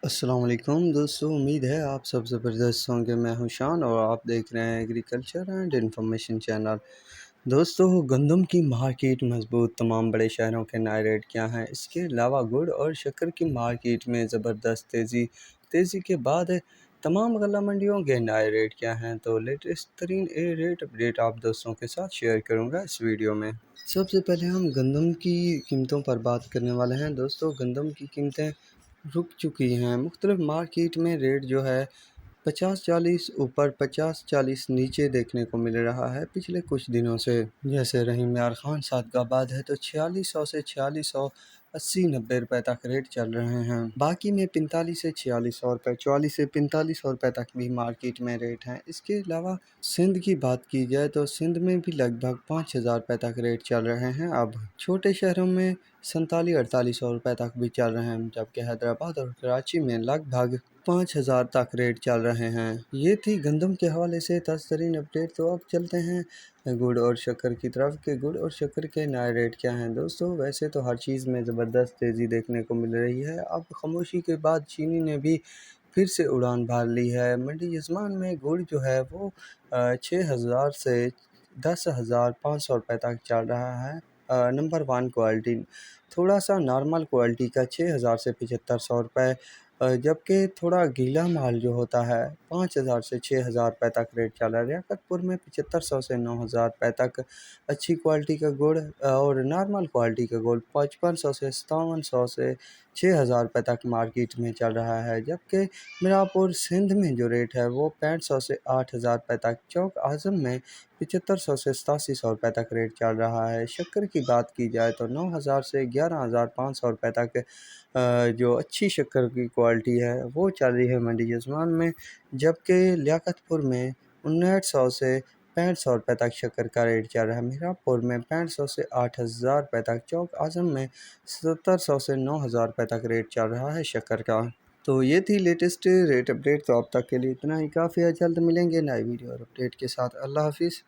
السلام علیکم دوستوں، امید ہے آپ سب زبردست ہوں گے۔ میں ہوں شان اور آپ دیکھ رہے ہیں ایگریکلچر اینڈ انفارمیشن چینل۔ دوستوں، گندم کی مارکیٹ مضبوط، تمام بڑے شہروں کے نئے ریٹ کیا ہیں؟ اس کے علاوہ گڑ اور شکر کی مارکیٹ میں زبردست تیزی کے بعد تمام غلہ منڈیوں کے نئے ریٹ کیا ہیں؟ تو لیٹسٹ ترین ریٹ اپڈیٹ آپ دوستوں کے ساتھ شیئر کروں گا اس ویڈیو میں۔ سب سے پہلے ہم گندم کی قیمتوں پر بات کرنے والے ہیں۔ دوستوں، گندم کی قیمتیں رک چکی ہیں۔ مختلف مارکیٹ میں ریٹ جو ہے 50-40 اوپر، 50-40 نیچے دیکھنے کو مل رہا ہے پچھلے کچھ دنوں سے۔ جیسے رحیم یار خان صادقآباد ہے تو 4600 سے 4680-90 روپے تک ریٹ چل رہے ہیں۔ باقی میں 45 سے 4600 روپے، 44 سے 4500 روپے تک بھی مارکیٹ میں ریٹ ہیں۔ اس کے علاوہ سندھ کی بات کی جائے تو سندھ میں بھی لگ بھگ 5000 روپے تک ریٹ چل رہے ہیں۔ اب چھوٹے شہروں میں 4700-4800 روپے تک بھی چل رہے ہیں، جبکہ حیدرآباد اور کراچی میں لگ بھگ 5000 تک ریٹ چل رہے ہیں۔ یہ تھی گندم کے حوالے سے تازہ ترین اپڈیٹ۔ تو اب چلتے ہیں گڑ اور شکر کی طرف کہ گڑ اور شکر کے نئے ریٹ کیا ہیں۔ دوستوں، ویسے تو ہر چیز میں زبردست تیزی دیکھنے کو مل رہی ہے۔ اب خاموشی کے بعد چینی نے بھی پھر سے اڑان بھر لی ہے۔ منڈی یزمان میں گڑ جو ہے وہ 6000 سے 10500 روپے تک چل رہا ہے۔ نمبر 1 کوالٹی، تھوڑا سا نارمل کوالٹی کا 6000 سے 7500 روپے، جبکہ تھوڑا گیلا مال جو ہوتا ہے 5000 سے 6000 روپے تک ریٹ چل رہا ہے۔ لیاقت پور میں 7500 سے 9000 روپے تک اچھی کوالٹی کا گڑ، اور نارمل کوالٹی کا گڑ 5500 سے 5700 سے 6000 روپے تک مارکیٹ میں چل رہا ہے۔ جبکہ میرپور سندھ میں جو ریٹ ہے وہ 6500 سے 8000 روپے تک، چوک اعظم میں 7500 سے 8700 روپے تک ریٹ چل رہا ہے۔ شکر کی بات کی جائے تو 9000 سے 11500 روپے تک جو اچھی شکر کی کوالٹی ہے وہ چل رہی ہے منڈی یزمان میں، جبکہ لیاقت پور میں 5900 سے 6500 روپے تک شکر کا ریٹ چل رہا ہے۔ میرپور میں 6500 سے 8000 روپے تک، چوک اعظم میں 7700 سے 9000 روپے تک ریٹ چل رہا ہے شکر کا۔ تو یہ تھی لیٹسٹ ریٹ اپڈیٹ۔ تو اب تک کے لیے اتنا ہی کافی ہے، جلد ملیں گے نئے ویڈیو اور اپڈیٹ کے ساتھ۔ اللہ حافظ۔